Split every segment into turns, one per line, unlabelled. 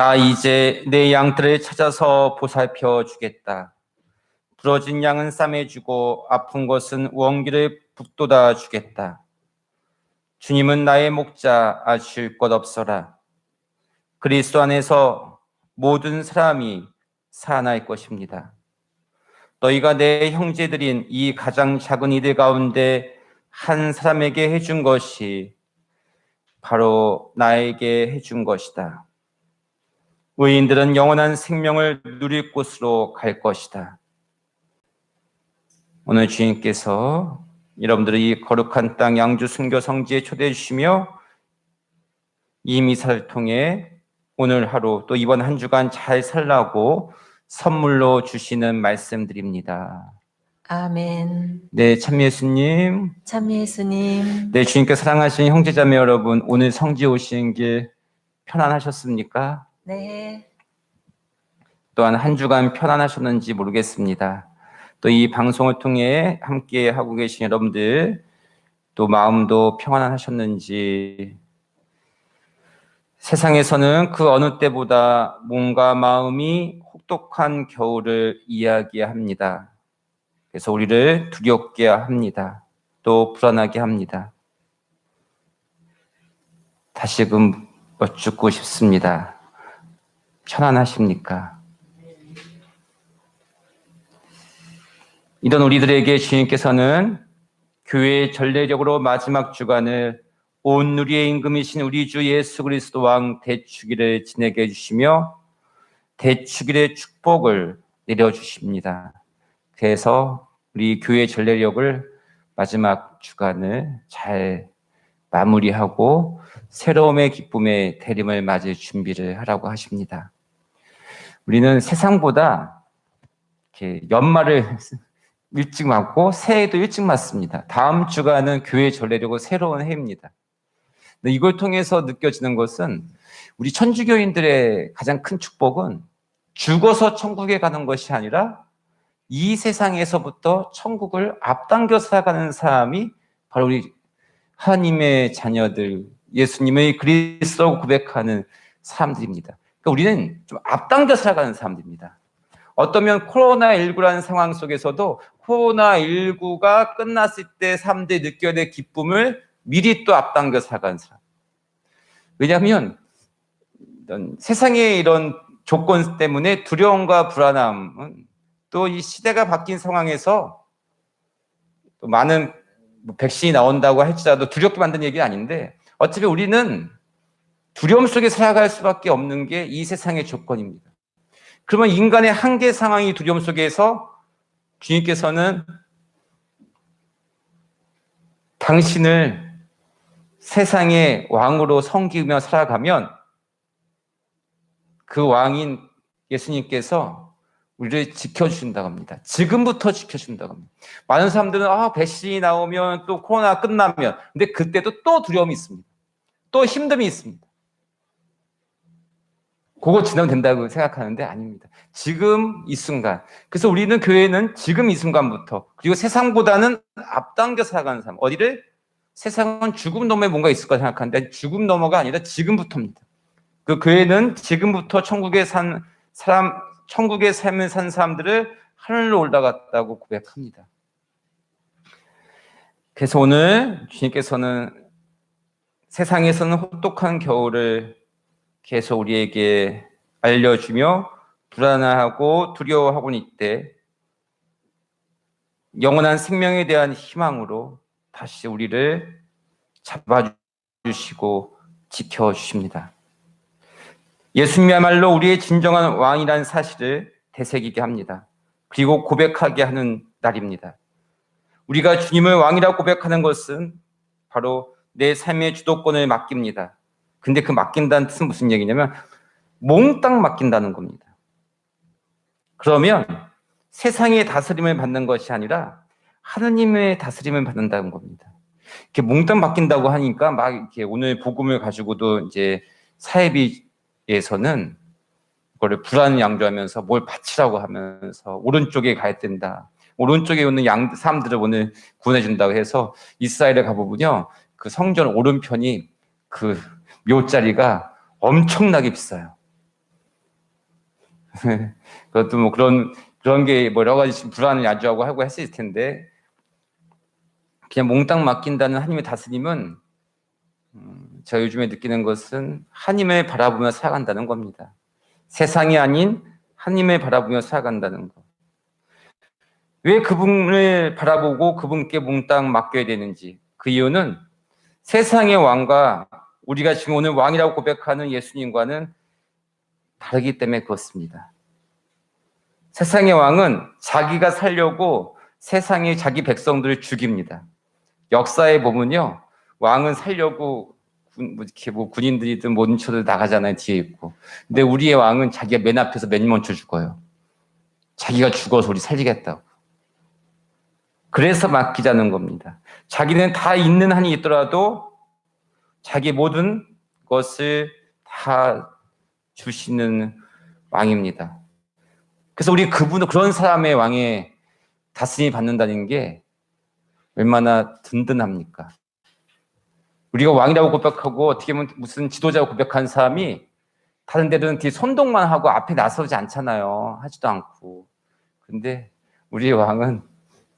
나 이제 내 양들을 찾아서 보살펴 주겠다. 부러진 양은 싸매주고 아픈 것은 원기를 북돋아 주겠다. 주님은 나의 목자, 아쉬울 것 없어라. 그리스도 안에서 모든 사람이 살아날 것입니다. 너희가 내 형제들인 이 가장 작은 이들 가운데 한 사람에게 해준 것이 바로 나에게 해준 것이다. 의인들은 영원한 생명을 누릴 곳으로 갈 것이다. 오늘 주님께서 여러분들을 이 거룩한 땅 양주 순교 성지에 초대해 주시며 이 미사를 통해 오늘 하루 또 이번 한 주간 잘 살라고 선물로 주시는 말씀드립니다.
아멘.
네, 참미 예수님.
참미 예수님.
네, 주님께 사랑하시는 형제자매 여러분, 오늘 성지에 오시는 길 편안하셨습니까?
네.
또한 한 주간 편안하셨는지 모르겠습니다. 또 이 방송을 통해 함께 하고 계신 여러분들 또 마음도 평안하셨는지. 세상에서는 그 어느 때보다 몸과 마음이 혹독한 겨울을 이야기합니다. 그래서 우리를 두렵게 합니다. 또 불안하게 합니다. 다시금 여쭙고 싶습니다. 편안하십니까? 이런 우리들에게 주님께서는 교회의 전례적으로 마지막 주간을 온 누리의 임금이신 우리 주 예수 그리스도 왕 대축일을 지내게 해주시며 대축일의 축복을 내려주십니다. 그래서 우리 교회 전례력을 마지막 주간을 잘 마무리하고 새로움의 기쁨의 대림을 맞을 준비를 하라고 하십니다. 우리는 세상보다 이렇게 연말을 일찍 맞고 새해도 일찍 맞습니다. 다음 주간은 교회 전례력고 새로운 해입니다. 이걸 통해서 느껴지는 것은 우리 천주교인들의 가장 큰 축복은 죽어서 천국에 가는 것이 아니라 이 세상에서부터 천국을 앞당겨 살아가는 사람이 바로 우리 하나님의 자녀들, 예수님의 그리스도라고 고백하는 사람들입니다. 그러니까 우리는 좀 앞당겨 살아가는 사람들입니다. 어떠면 코로나19라는 상황 속에서도 코로나19가 끝났을 때 사람들이 느껴야 될 기쁨을 미리 또 앞당겨 살아가는 사람. 왜냐하면 세상의 이런 조건 때문에 두려움과 불안함은 또 이 시대가 바뀐 상황에서 또 많은 백신이 나온다고 할지라도 두렵게 만든 얘기는 아닌데 어차피 우리는 두려움 속에 살아갈 수밖에 없는 게 이 세상의 조건입니다. 그러면 인간의 한계 상황이 두려움 속에서 주님께서는 당신을 세상의 왕으로 섬기며 살아가면 그 왕인 예수님께서 우리를 지켜주신다고 합니다. 지금부터 지켜준다고 합니다. 많은 사람들은 백신이 나오면 또 코로나 끝나면 근데 그때도 또 두려움이 있습니다. 또 힘듦이 있습니다. 그거 지나면 된다고 생각하는데 아닙니다. 지금 이 순간. 그래서 우리는 교회는 지금 이 순간부터 그리고 세상보다는 앞당겨 살아가는 삶. 어디를? 세상은 죽음 너머에 뭔가 있을 거라 생각하는데 죽음 너머가 아니라 지금부터입니다. 그 교회는 지금부터 천국의 삶을 산 사람들을 하늘로 올라갔다고 고백합니다. 그래서 오늘 주님께서는 세상에서는 혹독한 겨울을 계속 우리에게 알려주며 불안하고 두려워하고는 있대 영원한 생명에 대한 희망으로 다시 우리를 잡아주시고 지켜주십니다. 예수님이야말로 우리의 진정한 왕이라는 사실을 되새기게 합니다. 그리고 고백하게 하는 날입니다. 우리가 주님을 왕이라고 고백하는 것은 바로 내 삶의 주도권을 맡깁니다. 근데 그 맡긴다는 뜻은 무슨 얘기냐면 몽땅 맡긴다는 겁니다. 그러면 세상의 다스림을 받는 것이 아니라 하느님의 다스림을 받는다는 겁니다. 이렇게 몽땅 맡긴다고 하니까 막 이렇게 오늘 복음을 가지고도 이제 사회비에서는 그거를 불안양조하면서 뭘 바치라고 하면서 오른쪽에 가야 된다. 오른쪽에 있는 사람들을 오늘 구원해 준다고 해서 이스라엘에 가보면요, 그 성전 오른편이 그 묘자리가 엄청나게 비싸요. 그것도 뭐 그런 게 뭐 여러 가지 불안을 야기하고 하고 했을 텐데, 그냥 몽땅 맡긴다는 하나님의 다스림은 제가 요즘에 느끼는 것은 하나님을 바라보며 살아간다는 겁니다. 세상이 아닌 하나님을 바라보며 살아간다는 것. 왜 그분을 바라보고 그분께 몽땅 맡겨야 되는지, 그 이유는 세상의 왕과 우리가 지금 오늘 왕이라고 고백하는 예수님과는 다르기 때문에 그렇습니다. 세상의 왕은 자기가 살려고 세상의 자기 백성들을 죽입니다. 역사에 보면요, 왕은 살려고 군인들이든 모든 처들 나가잖아요, 뒤에 있고. 근데 우리의 왕은 자기가 맨 앞에서 맨 먼저 죽어요. 자기가 죽어서 우리 살리겠다고. 그래서 맡기자는 겁니다. 자기는 다 있는 한이 있더라도 자기 모든 것을 다 주시는 왕입니다. 그래서 우리 그분은 그런 사람의 왕의 다스림이 받는다는 게 얼마나 든든합니까? 우리가 왕이라고 고백하고 어떻게 보면 무슨 지도자고 고백한 사람이 다른 데는 뒤에 선동만 하고 앞에 나서지 않잖아요. 하지도 않고. 근데 우리의 왕은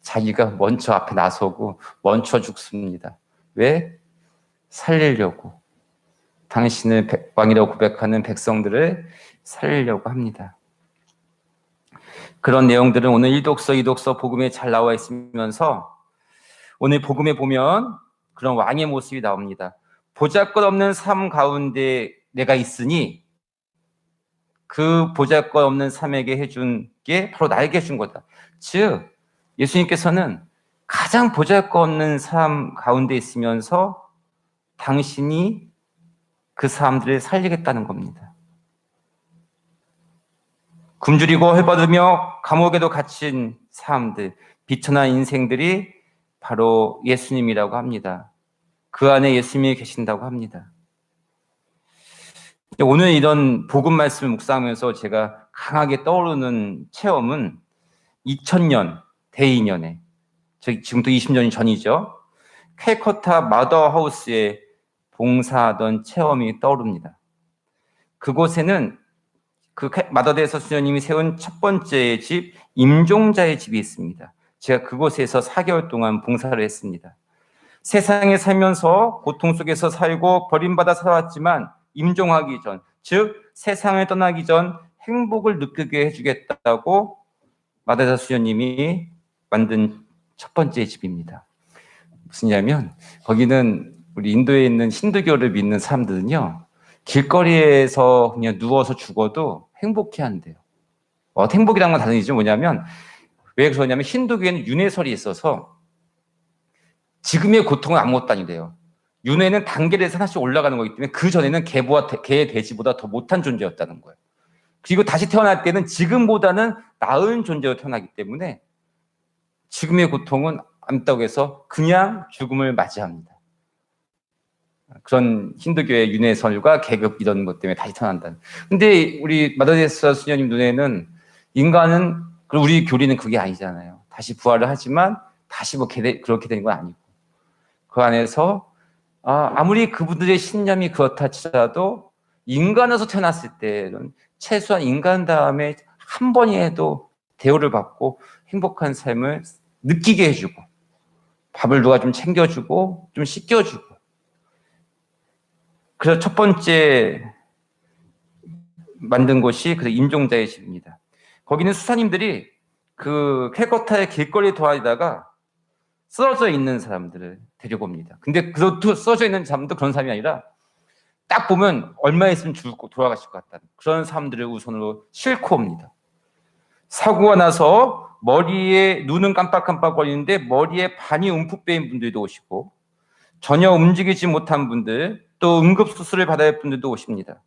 자기가 먼저 앞에 나서고 먼저 죽습니다. 왜? 살리려고. 당신을 왕이라고 고백하는 백성들을 살리려고 합니다. 그런 내용들은 오늘 1독서, 2독서 복음에 잘 나와 있으면서 오늘 복음에 보면 그런 왕의 모습이 나옵니다. 보잘것없는 삶 가운데 내가 있으니 그 보잘것없는 삶에게 해준 게 바로 나에게 준 거다. 즉 예수님께서는 가장 보잘것없는 삶 가운데 있으면서 당신이 그 사람들을 살리겠다는 겁니다. 굶주리고 헐벗으며 감옥에도 갇힌 사람들, 비천한 인생들이 바로 예수님이라고 합니다. 그 안에 예수님이 계신다고 합니다. 오늘 이런 복음 말씀을 묵상하면서 제가 강하게 떠오르는 체험은 2000년 대인년에, 지금부터 20년이 전이죠. 캘커타 마더하우스에 봉사하던 체험이 떠오릅니다. 그곳에는 그 마더데서 수녀님이 세운 첫 번째 집, 임종자의 집이 있습니다. 제가 그곳에서 4개월 동안 봉사를 했습니다. 세상에 살면서 고통 속에서 살고 버림받아 살아왔지만 임종하기 전, 즉 세상을 떠나기 전 행복을 느끼게 해주겠다고 마더데서 수녀님이 만든 첫 번째 집입니다. 무슨 얘기냐면 거기는 우리 인도에 있는 힌두교를 믿는 사람들은요, 길거리에서 그냥 누워서 죽어도 행복해한대요. 행복이란 건 다른 얘기죠. 뭐냐면 왜 그러냐면 힌두교에는 윤회설이 있어서 지금의 고통은 아무것도 아니래요. 윤회는 단계에서 하나씩 올라가는 거기 때문에 그 전에는 개, 돼지보다 더 못한 존재였다는 거예요. 그리고 다시 태어날 때는 지금보다는 나은 존재로 태어나기 때문에 지금의 고통은 안 있다고 해서 그냥 죽음을 맞이합니다. 그런 힌두교의 윤회설과 계급 이런 것 때문에 다시 태어난다는. 근데 우리 마더데서 수녀님 눈에는 인간은, 그리고 우리 교리는 그게 아니잖아요. 다시 부활을 하지만 다시 뭐 그렇게 되는 건 아니고, 그 안에서 아무리 그분들의 신념이 그렇다 치더라도 인간으로서 태어났을 때는 최소한 인간 다음에 한 번이라도 대우를 받고 행복한 삶을 느끼게 해주고, 밥을 누가 좀 챙겨주고 좀 씻겨주고. 그래서 첫 번째 만든 곳이 그 임종자의 집입니다. 거기는 수사님들이 그 캘커타의 길거리에 돌아다니다가 쓰러져 있는 사람들을 데려옵니다. 근데 그것도 쓰러져 있는 사람도 그런 사람이 아니라 딱 보면 얼마 있으면 죽고 돌아가실 것 같다는 그런 사람들을 우선으로 싣고 옵니다. 사고가 나서 머리에 눈은 깜빡깜빡거리는데 머리에 반이 움푹 빼인 분들도 오시고, 전혀 움직이지 못한 분들, 또 응급수술을 받아야 할 분들도 오십니다.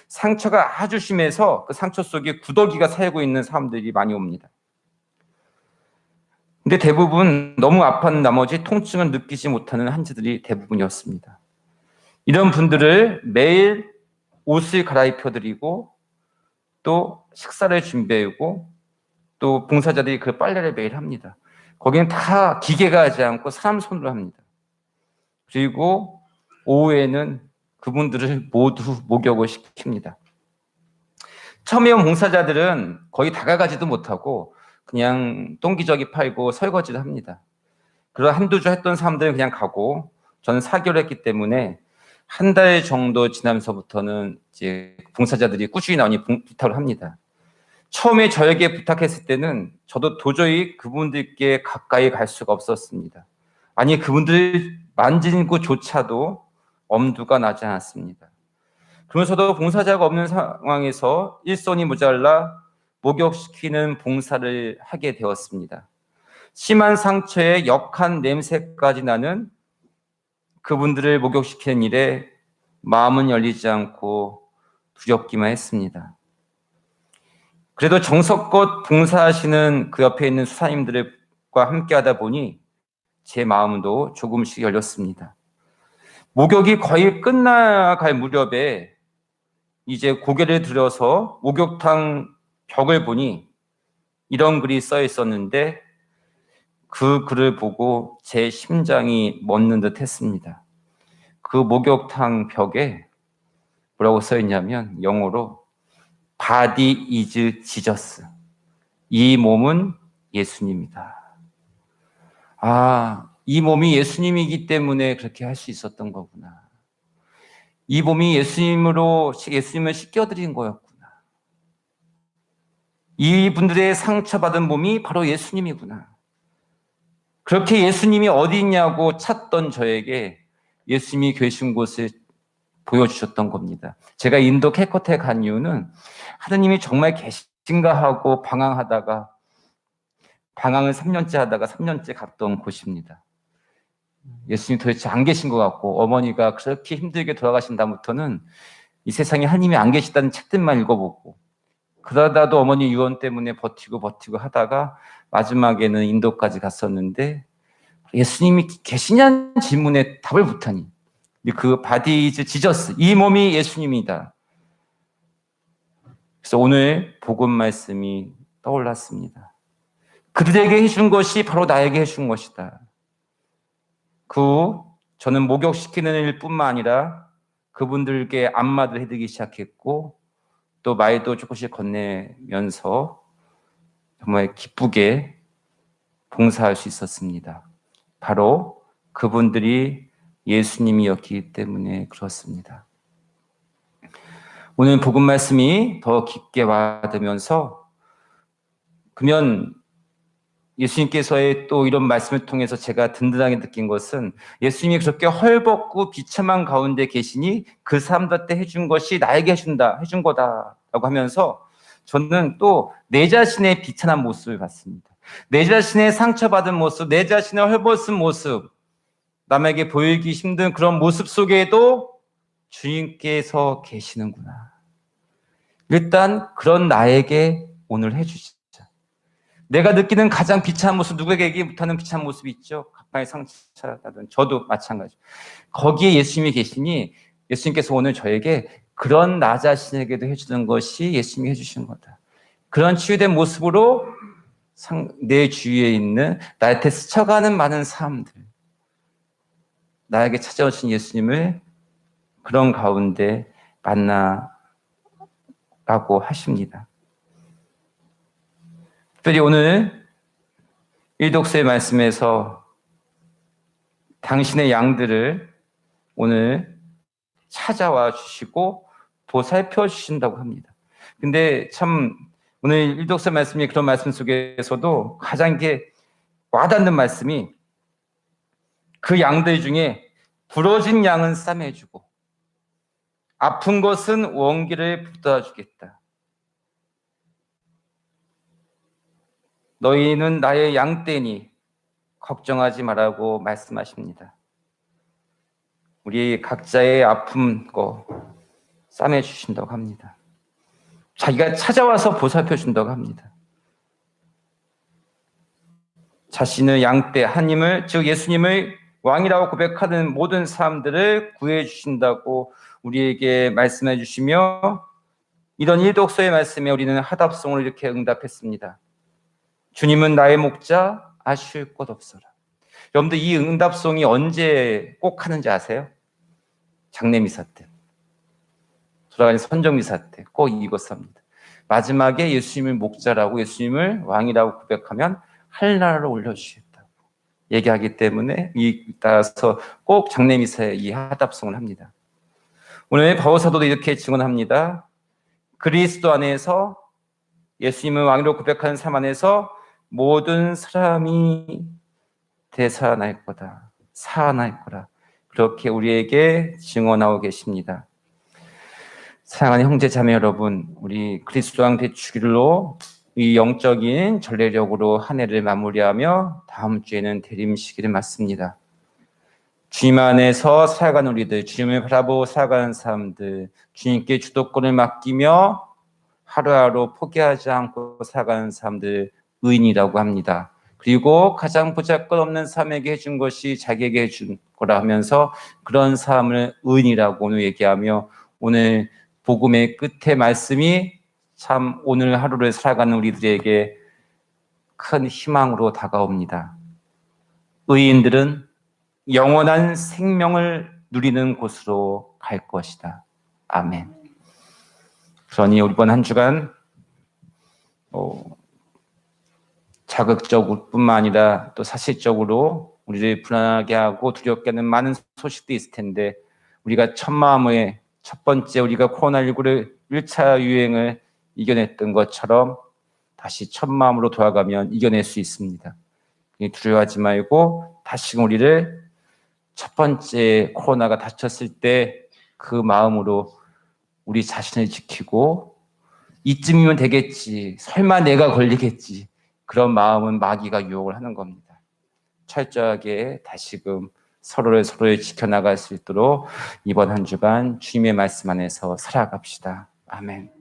상처가 아주 심해서 그 상처 속에 구더기가 살고 있는 사람들이 많이 옵니다. 근데 대부분 너무 아픈 나머지 통증을 느끼지 못하는 환자들이 대부분이었습니다. 이런 분들을 매일 옷을 갈아입혀드리고 또 식사를 준비하고 또 봉사자들이 그 빨래를 매일 합니다. 거기는 다 기계가 하지 않고 사람 손으로 합니다. 그리고 오후에는 그분들을 모두 목욕을 시킵니다. 처음에 온 봉사자들은 거의 다가가지도 못하고 그냥 똥기저귀 팔고 설거지를 합니다. 그런 한두 주 했던 사람들은 그냥 가고, 저는 4개월 했기 때문에 한 달 정도 지나면서부터는 이제 봉사자들이 꾸준히 나오니 부탁을 합니다. 처음에 저에게 부탁했을 때는 저도 도저히 그분들께 가까이 갈 수가 없었습니다. 아니, 그분들 만지는 곳조차도 엄두가 나지 않았습니다. 그러면서도 봉사자가 없는 상황에서 일손이 모자라 목욕시키는 봉사를 하게 되었습니다. 심한 상처에 역한 냄새까지 나는 그분들을 목욕시키는 일에 마음은 열리지 않고 두렵기만 했습니다. 그래도 정성껏 봉사하시는 그 옆에 있는 수사님들과 함께 하다 보니 제 마음도 조금씩 열렸습니다. 목욕이 거의 끝나갈 무렵에 이제 고개를 들어서 목욕탕 벽을 보니 이런 글이 써 있었는데, 그 글을 보고 제 심장이 멎는 듯 했습니다. 그 목욕탕 벽에 뭐라고 써 있냐면, 영어로 Body is Jesus. 이 몸은 예수님이다. 아, 이 몸이 예수님이기 때문에 그렇게 할 수 있었던 거구나. 이 몸이 예수님을 씻겨드린 거였구나. 이분들의 상처받은 몸이 바로 예수님이구나. 그렇게 예수님이 어디 있냐고 찾던 저에게 예수님이 계신 곳을 보여주셨던 겁니다. 제가 인도 캘커타에 간 이유는 하느님이 정말 계신가 하고 방황을 3년째 하다가 3년째 갔던 곳입니다. 예수님 도대체 안 계신 것 같고, 어머니가 그렇게 힘들게 돌아가신 다음부터는 이 세상에 하느님이 안 계시다는 책들만 읽어보고, 그러다도 어머니 유언 때문에 버티고 하다가 마지막에는 인도까지 갔었는데, 예수님이 계시냐는 질문에 답을 못하니, 그 바디 이즈 지저스, 이 몸이 예수님이다. 그래서 오늘 복음 말씀이 떠올랐습니다. 그들에게 해준 것이 바로 나에게 해준 것이다. 저는 목욕시키는 일뿐만 아니라 그분들께 안마를 해드리기 시작했고, 또 말도 조금씩 건네면서 정말 기쁘게 봉사할 수 있었습니다. 바로 그분들이 예수님이었기 때문에 그렇습니다. 오늘 복음 말씀이 더 깊게 와닿으면서, 그러면 예수님께서의 또 이런 말씀을 통해서 제가 든든하게 느낀 것은, 예수님이 그렇게 헐벗고 비참한 가운데 계시니 그 사람들한테 해준 것이 나에게 해준 거다라고 하면서, 저는 또 내 자신의 비참한 모습을 봤습니다. 내 자신의 상처받은 모습, 내 자신의 헐벗은 모습, 남에게 보이기 힘든 그런 모습 속에도 주님께서 계시는구나. 일단 그런 나에게 오늘 해주시자. 내가 느끼는 가장 비참한 모습, 누구에게 얘기 못하는 비참한 모습이 있죠. 가까이 상처받은 저도 마찬가지. 거기에 예수님이 계시니 예수님께서 오늘 저에게 그런 나 자신에게도 해주는 것이 예수님이 해주신 거다. 그런 치유된 모습으로 내 주위에 있는 나한테 스쳐가는 많은 사람들, 나에게 찾아오신 예수님을 그런 가운데 만나라고 하십니다. 특별히 오늘 일독서의 말씀에서 당신의 양들을 오늘 찾아와 주시고 보살펴 주신다고 합니다. 근데 참 오늘 일독서 말씀이 그런 말씀 속에서도 가장 이게 와닿는 말씀이, 그 양들 중에 부러진 양은 싸매주고 아픈 것은 원기를 붙들어주겠다. 너희는 나의 양떼니 걱정하지 말라고 말씀하십니다. 우리 각자의 아픈 거 싸매주신다고 합니다. 자기가 찾아와서 보살펴 준다고 합니다. 자신의 양떼 하나님을, 즉 예수님을 왕이라고 고백하는 모든 사람들을 구해 주신다고 우리에게 말씀해 주시며, 이런 일독서의 말씀에 우리는 하답송을 이렇게 응답했습니다. 주님은 나의 목자, 아쉬울 것 없어라. 여러분들 이 응답송이 언제 꼭 하는지 아세요? 장례미사 때, 돌아가신 선정미사 때 꼭 이것을 합니다. 마지막에 예수님을 목자라고 예수님을 왕이라고 고백하면 하늘나라로 올려주시겠다고 얘기하기 때문에 따라서 꼭 장례미사에 이 하답송을 합니다. 오늘 바울사도도 이렇게 증언합니다. 그리스도 안에서 예수님을 왕으로 고백하는 삶 안에서 모든 사람이 되살아날 거다. 살아날 거라. 그렇게 우리에게 증언하고 계십니다. 사랑하는 형제 자매 여러분, 우리 그리스도 왕 대축일로 이 영적인 전례력으로 한 해를 마무리하며 다음 주에는 대림시기를 맞습니다. 주님 안에서 살아가는 우리들, 주님을 바라보고 살아가는 사람들, 주님께 주도권을 맡기며 하루하루 포기하지 않고 살아가는 사람들 의인이라고 합니다. 그리고 가장 보잘것없는 사람에게 해준 것이 자기에게 해준 거라 하면서 그런 사람을 의인이라고 오늘 얘기하며 오늘 복음의 끝에 말씀이 참 오늘 하루를 살아가는 우리들에게 큰 희망으로 다가옵니다. 의인들은 영원한 생명을 누리는 곳으로 갈 것이다. 아멘. 그러니 이번 한 주간 자극적으로 뿐만 아니라 또 사실적으로 우리를 불안하게 하고 두렵게 하는 많은 소식도 있을 텐데 우리가 첫 마음에 첫 번째 우리가 코로나19를 1차 유행을 이겨냈던 것처럼 다시 첫 마음으로 돌아가면 이겨낼 수 있습니다. 두려워하지 말고 다시금 우리를 첫 번째 코로나가 닥쳤을 때 그 마음으로 우리 자신을 지키고 이쯤이면 되겠지. 설마 내가 걸리겠지. 그런 마음은 마귀가 유혹을 하는 겁니다. 철저하게 다시금 서로를 지켜나갈 수 있도록 이번 한 주간 주님의 말씀 안에서 살아갑시다. 아멘.